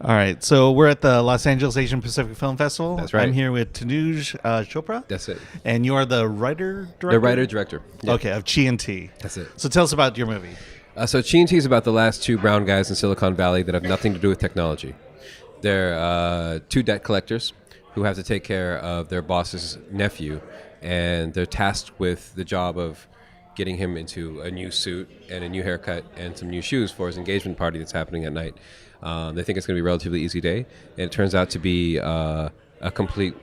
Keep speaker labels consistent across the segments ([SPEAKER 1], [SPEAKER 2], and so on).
[SPEAKER 1] All right, so we're at the Los Angeles Asian Pacific Film Festival.
[SPEAKER 2] That's right.
[SPEAKER 1] I'm here with Tanuj Chopra.
[SPEAKER 2] That's it.
[SPEAKER 1] And you are the writer-director?
[SPEAKER 2] The writer-director. Yeah.
[SPEAKER 1] Okay, of Chee and T.
[SPEAKER 2] That's it.
[SPEAKER 1] So tell us about your movie.
[SPEAKER 2] So Chee and T is about the last two brown guys in Silicon Valley that have nothing to do with technology. They're two debt collectors who have to take care of their boss's nephew, and they're tasked with the job of getting him into a new suit and a new haircut and some new shoes for his engagement party that's happening at night. They think it's going to be a relatively easy day, and it turns out to be a complete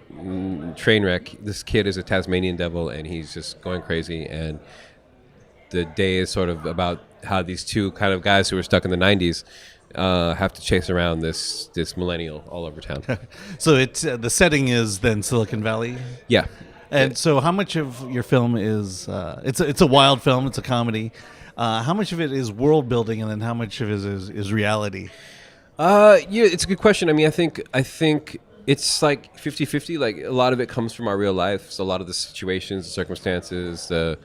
[SPEAKER 2] train wreck. This kid is a Tasmanian devil, and he's just going crazy, and the day is sort of about how these two kind of guys who were stuck in the 90s have to chase around this millennial all over town.
[SPEAKER 1] So it's the setting is then Silicon Valley?
[SPEAKER 2] Yeah.
[SPEAKER 1] And so how much of your film is, it's a wild film, it's a comedy. How much of it is world building, and then how much of it is reality?
[SPEAKER 2] Yeah, it's a good question. I mean, I think it's like 50-50. Like, a lot of it comes from our real lives. A lot of the situations, the circumstances, the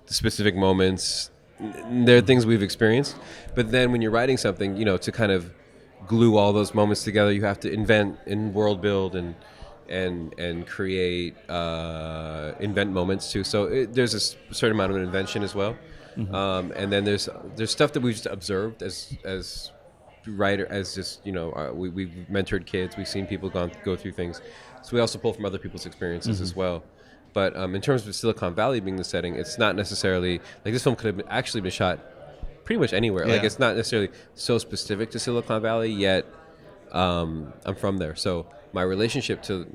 [SPEAKER 2] specific moments, they're things we've experienced. But then when you're writing something, to kind of glue all those moments together, you have to invent and world build and create, invent moments too. So there's a certain amount of invention as well. Mm-hmm. And then there's stuff that we've just observed as writer, as just we've mentored kids, we've seen people go through things, so we also pull from other people's experiences as well. But in terms of Silicon Valley being the setting, it's not necessarily like this film could have actually been shot pretty much anywhere. Like, it's not necessarily so specific to Silicon Valley, yet I'm from there, so my relationship to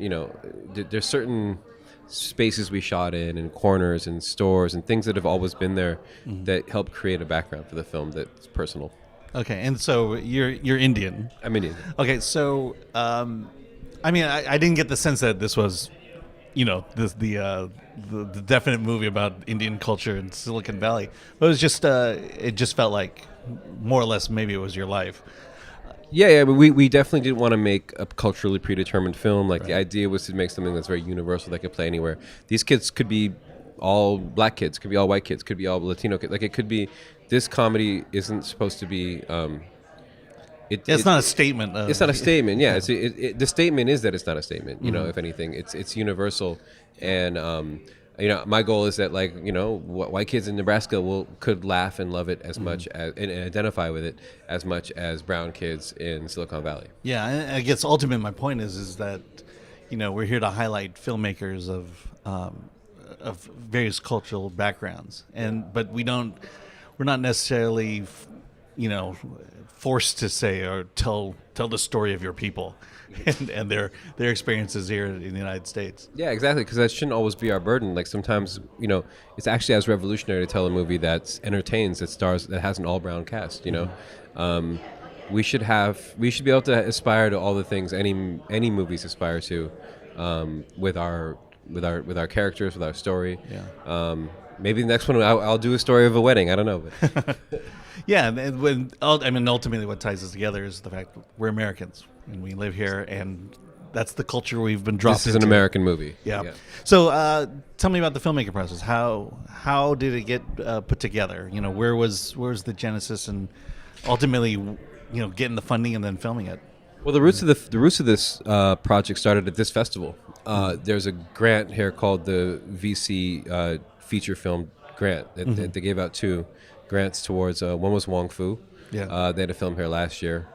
[SPEAKER 2] there's certain spaces we shot in, and corners and stores and things that have always been there that help create a background for the film that's personal.
[SPEAKER 1] Okay, and so you're Indian.
[SPEAKER 2] I'm Indian.
[SPEAKER 1] Okay, so I mean, I didn't get the sense that this was, the definite movie about Indian culture in Silicon Valley. But it was just it just felt like more or less maybe it was your life.
[SPEAKER 2] Yeah, but we definitely didn't want to make a culturally predetermined film. Like, the
[SPEAKER 1] Right.
[SPEAKER 2] idea was to make something that's very universal, that could play anywhere. These kids could be all black kids, could be all white kids, could be all Latino kids. Like, it could be. This comedy isn't supposed to be.
[SPEAKER 1] It's not a statement.
[SPEAKER 2] It's not a statement. Yeah, the statement is that it's not a statement. If anything, it's universal, and my goal is that, like, white kids in Nebraska could laugh and love it as much as and identify with it as much as brown kids in Silicon Valley.
[SPEAKER 1] Yeah, and I guess ultimately my point is that we're here to highlight filmmakers of various cultural backgrounds, but we're not necessarily forced to say or tell the story of your people and their experiences here in the United States.
[SPEAKER 2] Yeah, exactly, because that shouldn't always be our burden. Like, sometimes it's actually as revolutionary to tell a movie that entertains, that has an all brown cast. We should be able to aspire to all the things any movies aspire to, with our characters, with our story.
[SPEAKER 1] Yeah.
[SPEAKER 2] Maybe the next one I'll do a story of a wedding. I don't know. But
[SPEAKER 1] Yeah, and ultimately what ties us together is the fact that we're Americans and we live here, and that's the culture we've been dropped into.
[SPEAKER 2] this is an American movie.
[SPEAKER 1] Yeah. So tell me about the filmmaking process. How did it get put together? Where was the genesis, and ultimately, getting the funding and then filming it?
[SPEAKER 2] Well, the roots of this project started at this festival. There's a grant here called the VC Feature Film Grant. They gave out two grants towards. One was Wong Fu.
[SPEAKER 1] Yeah.
[SPEAKER 2] They had a film here last year,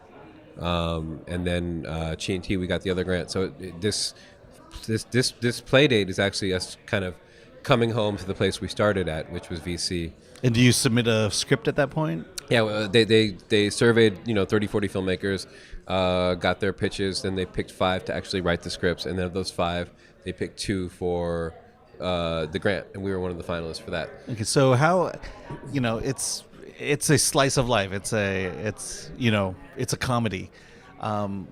[SPEAKER 2] and then Chee and T, we got the other grant. So this play date is actually us kind of coming home to the place we started at, which was VC.
[SPEAKER 1] And do you submit a script at that point?
[SPEAKER 2] Yeah, well, they surveyed 30, 40 filmmakers, got their pitches, then they picked 5 to actually write the scripts, and then of those 5, they picked 2 for the grant, and we were one of the finalists for that.
[SPEAKER 1] Okay, so how, it's a slice of life. It's a comedy. What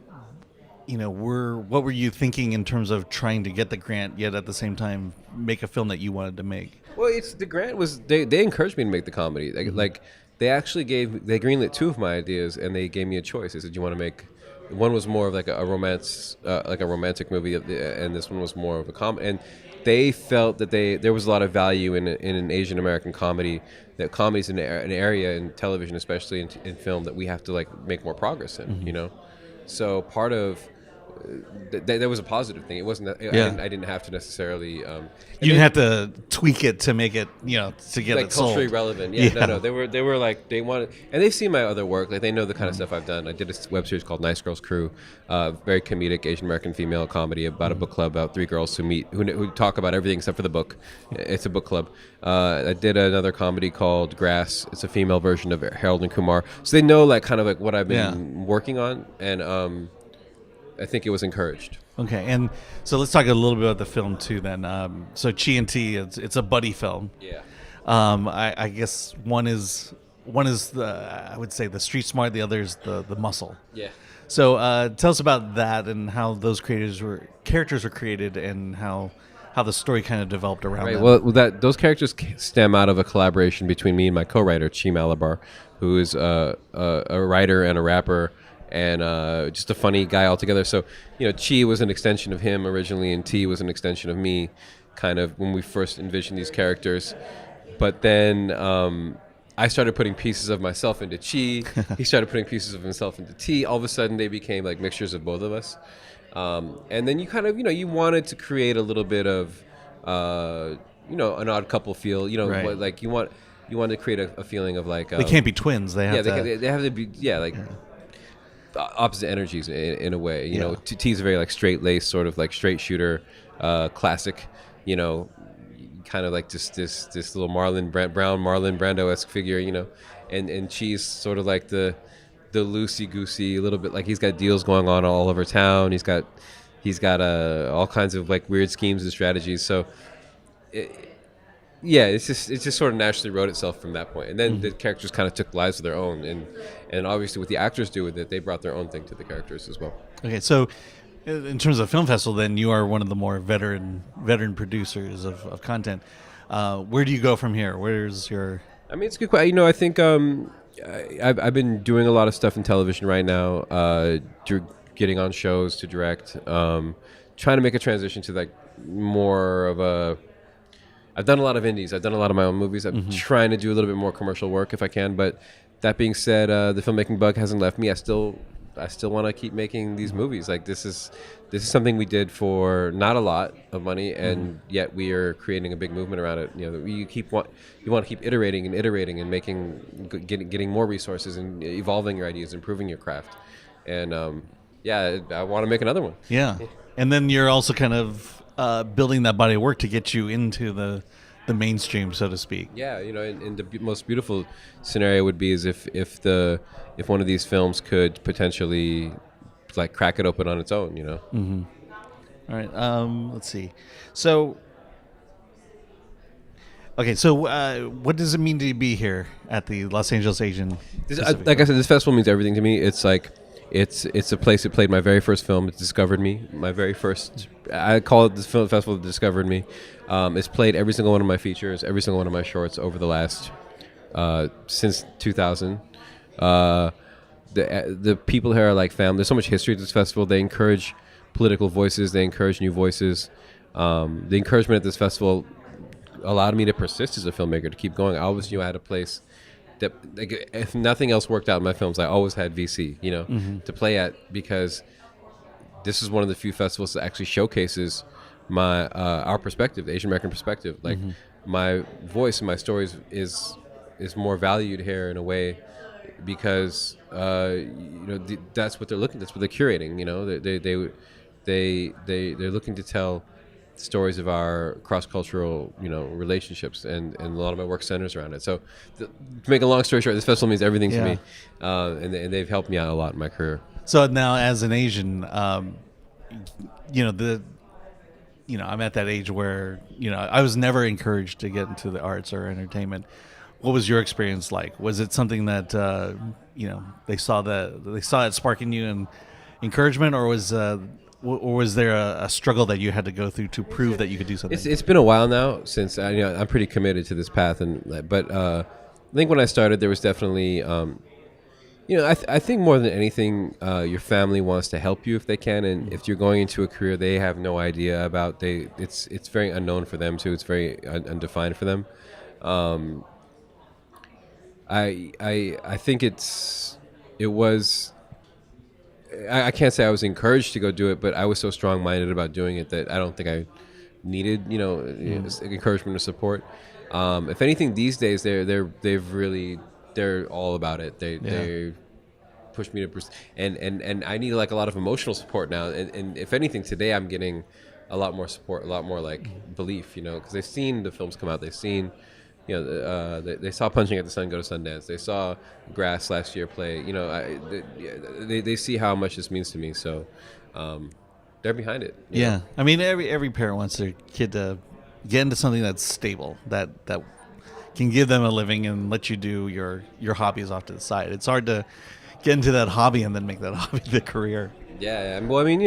[SPEAKER 1] were you thinking in terms of trying to get the grant, yet at the same time make a film that you wanted to make?
[SPEAKER 2] Well, the grant was they encouraged me to make the comedy. Like they actually they greenlit 2 of my ideas, and they gave me a choice. They said, "You want to make?" One was more of like a romance, like a romantic movie, and this one was more of a comedy. And they felt that there was a lot of value in an Asian American comedy. That comedy is an area in television, especially in film, that we have to like make more progress in. So part of that was a positive thing. It wasn't.
[SPEAKER 1] Yeah.
[SPEAKER 2] I didn't have to necessarily.
[SPEAKER 1] You
[SPEAKER 2] And
[SPEAKER 1] didn't
[SPEAKER 2] they,
[SPEAKER 1] have to tweak it to make it, to get
[SPEAKER 2] like
[SPEAKER 1] it
[SPEAKER 2] culturally
[SPEAKER 1] sold.
[SPEAKER 2] relevant. Yeah,
[SPEAKER 1] Yeah.
[SPEAKER 2] no. They were like they wanted, and they've seen my other work. Like they know the kind of stuff I've done. I did a web series called Nice Girls Crew, very comedic Asian American female comedy about a book club about three girls who meet who talk about everything except for the book. It's a book club. I did another comedy called Grass. It's a female version of Harold and Kumar. So they know like kind of like what I've been working on, and I think it was encouraged.
[SPEAKER 1] Okay, and so let's talk a little bit about the film too. Then, so Chee and T, it's a buddy film.
[SPEAKER 2] Yeah.
[SPEAKER 1] I guess one is the, I would say, the street smart. The other is the muscle.
[SPEAKER 2] Yeah.
[SPEAKER 1] So tell us about that and how those characters were created and how the story kind of developed around
[SPEAKER 2] Right.
[SPEAKER 1] them.
[SPEAKER 2] Well, those characters stem out of a collaboration between me and my co-writer, Chee Malabar, who is a writer and a rapper and just a funny guy altogether. So, Chee was an extension of him originally, and T was an extension of me, kind of when we first envisioned these characters. But then I started putting pieces of myself into Chee. He started putting pieces of himself into T. All of a sudden, they became like mixtures of both of us. And then you kind of, you wanted to create a little bit of, an odd couple feel.
[SPEAKER 1] Right.
[SPEAKER 2] Like you want to create a feeling of like
[SPEAKER 1] They can't be twins. They have
[SPEAKER 2] they have to be opposite energies in a way. T's a very like straight laced sort of like straight shooter, classic. Kind of like this little brown Marlon Brando-esque figure. And Chee's sort of like the loosey goosey, a little bit like he's got deals going on all over town. He's got all kinds of like weird schemes and strategies. So. It just sort of naturally wrote itself from that point, and then the characters kind of took lives of their own, and obviously what the actors do with it, they brought their own thing to the characters as well.
[SPEAKER 1] Okay, so in terms of film festival, then you are one of the more veteran producers of content. Where do you go from here? Where's your?
[SPEAKER 2] I mean, it's a good question. I think I've been doing a lot of stuff in television right now, getting on shows to direct, trying to make a transition to like more of a. I've done a lot of indies. I've done a lot of my own movies. I'm trying to do a little bit more commercial work if I can. But that being said, the filmmaking bug hasn't left me. I still want to keep making these movies. Like this is something we did for not a lot of money, and yet we are creating a big movement around it. You want to keep iterating and getting more resources and evolving your ideas, improving your craft. And I want to make another one.
[SPEAKER 1] Yeah, and then you're also kind of building that body of work to get you into the mainstream, so to speak.
[SPEAKER 2] Yeah, and the most beautiful scenario would be is if one of these films could potentially like crack it open on its own.
[SPEAKER 1] All right. Let's see. So, okay. So, what does it mean to be here at the Los Angeles Asian?
[SPEAKER 2] Like I said, this festival means everything to me. It's like. It's a place that played my very first film. It discovered me. I call it this film festival that discovered me. It's played every single one of my features, every single one of my shorts over the last since 2000. The people here are like family. There's so much history to this festival. They encourage political voices. They encourage new voices. The encouragement at this festival allowed me to persist as a filmmaker, to keep going. I always knew I had a place. That, like, if nothing else worked out in my films, I always had VC, to play at, because this is one of the few festivals that actually showcases our perspective, the Asian American perspective. Like my voice and my stories is more valued here in a way, because that's what they're looking. That's what they're curating. They're looking to tell stories of our cross-cultural, relationships, and a lot of my work centers around it. So, to make a long story short, this festival means everything to me, and they've helped me out a lot in my career.
[SPEAKER 1] So now, as an Asian, I'm at that age where I was never encouraged to get into the arts or entertainment. What was your experience like? Was it something that they saw it sparking you and encouragement, or was there a struggle that you had to go through to prove that you could do something?
[SPEAKER 2] It's been a while now since I'm pretty committed to this path, but I think when I started, there was definitely I think more than anything, your family wants to help you if they can, and if you're going into a career they have no idea about, it's very unknown for them too. It's very undefined for them. I think it was I can't say I was encouraged to go do it, but I was so strong-minded about doing it that I don't think I needed, encouragement or support. If anything, these days they're all about it. They push me to and I need like a lot of emotional support now. And if anything, today I'm getting a lot more support, a lot more like belief, because they've seen the films come out. They've seen, they saw Punching at the Sun go to Sundance. They saw Grass last year play. They see how much this means to me. So they're behind it.
[SPEAKER 1] Yeah, I mean, every parent wants their kid to get into something that's stable, that can give them a living and let you do your hobbies off to the side. It's hard to get into that hobby and then make that hobby the career.
[SPEAKER 2] Yeah. Well, I mean,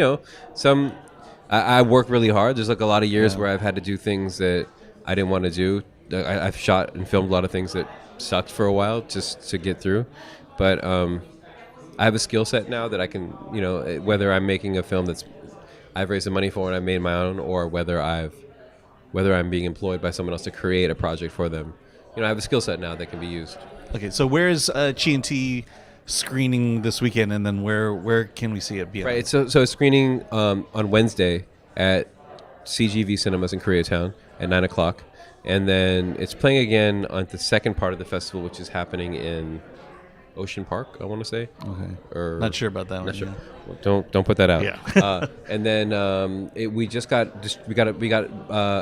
[SPEAKER 2] I work really hard. There's like a lot of years where I've had to do things that I didn't want to do. I've shot and filmed a lot of things that sucked for a while just to get through. But I have a skill set now that I can, whether I'm making a film that's I've raised the money for and I've made my own, or whether I'm being employed by someone else to create a project for them, I have a skill set now that can be used.
[SPEAKER 1] Okay, so where's Chee and T screening this weekend, and then where can we see it?
[SPEAKER 2] Right, so it's screening on Wednesday at CGV Cinemas in Koreatown at 9:00, and then it's playing again on the second part of the festival, which is happening in Ocean Park, I want to say.
[SPEAKER 1] Okay.
[SPEAKER 2] Or
[SPEAKER 1] not sure about that one.
[SPEAKER 2] Not sure.
[SPEAKER 1] Yeah.
[SPEAKER 2] Well, don't put that out.
[SPEAKER 1] Yeah.
[SPEAKER 2] And then we got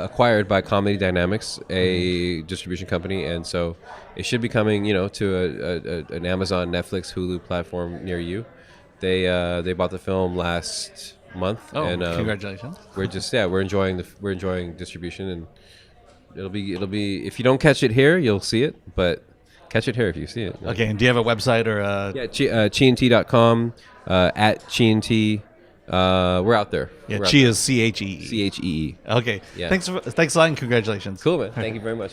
[SPEAKER 2] acquired by Comedy Dynamics, a distribution company, and so it should be coming, to an Amazon, Netflix, Hulu platform near you. They bought the film last month.
[SPEAKER 1] Oh,
[SPEAKER 2] and
[SPEAKER 1] congratulations!
[SPEAKER 2] We're enjoying distribution, and it'll be if you don't catch it here, you'll see it, but catch it here if you see it.
[SPEAKER 1] Okay, and do you have a website or
[SPEAKER 2] cheeandT.com, at Chee and T. We're out there.
[SPEAKER 1] Yeah,
[SPEAKER 2] we're
[SPEAKER 1] Chee
[SPEAKER 2] out
[SPEAKER 1] is CHEE.
[SPEAKER 2] CHEE.
[SPEAKER 1] Okay.
[SPEAKER 2] Yeah.
[SPEAKER 1] Thanks a lot and congratulations.
[SPEAKER 2] Cool, man. Thank you very much.